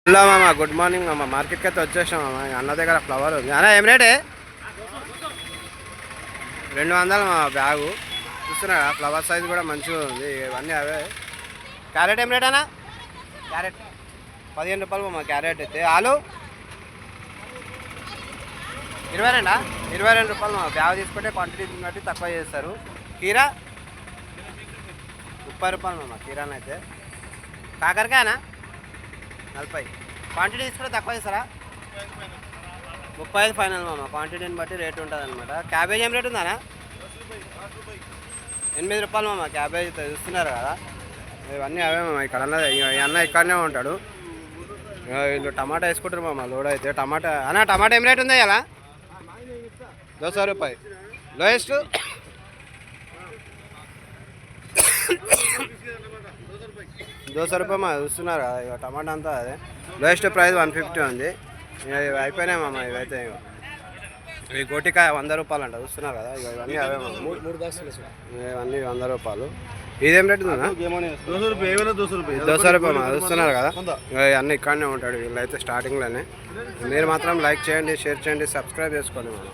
Hello మామ, good morning మామ. మార్కెట్కి అయితే వచ్చేసాం మామ. అన్న దగ్గర ఫ్లవర్ ఉంది అన్న. ఏం రేటే? 200 మా బ్యాగు. చూస్తున్నారా, ఫ్లవర్ సైజ్ కూడా మంచిగా ఉంది. ఇవన్నీ అవే. క్యారెట్ ఏం రేట్ అన్న? క్యారెట్ 15 రూపాయలు మామ. క్యారెట్ అయితే ఆలు 22 22 రూపాయలు మా బ్యాగ్. తీసుకుంటే క్వాంటిటీ బట్టి తక్కువ చేస్తారు. కీరా 30 రూపాయలు మామ. కీరాని అయితే కాకరకాయనా 40. క్వాంటిటీ తీసుకుంటే తక్కువ చేస్తారా? 35 ఫైనల్ మామ. క్వాంటిటీని బట్టి రేట్ ఉంటుంది అనమాట. క్యాబేజ్ ఏం రేట్ ఉందా? 8 రూపాయలు మామ. క్యాబేజ్ చూస్తున్నారు కదా. ఇవన్నీ అవే మామ. ఇక్కడ అన్న ఇక్కడనే ఉంటాడు. వీళ్ళు టమాటా వేసుకుంటారు మామ. లోడ్ అయితే టమాటా టమాటా ఏం రేట్ ఉంది ఇలా? 200 రూపాయలు లోయెస్ట్. ₹200 మా. చూస్తున్నారు కదా, ఇక టమాటా అంతా అదే. లోయెస్ట్ ప్రైస్ 150 ఉంది. ఇవి అయిపోయినాయి మామ. ఇవైతే ఈ గోటికాయ 100 రూపాయలు అంట. చూస్తున్నారు కదా, ఇవన్నీ అవే మామ. 3 బాక్సులు ఇవన్నీ 100 రూపాయలు. ఇదేం రేట్ ఉందా? 200 రూపాయలు మా. చూస్తున్నారు కదా, ఇవన్నీ ఇక్కడనే ఉంటాడు. వీళ్ళైతే స్టార్టింగ్లోనే. మీరు మాత్రం లైక్ చేయండి, షేర్ చేయండి, సబ్స్క్రైబ్ చేసుకోండి మామ.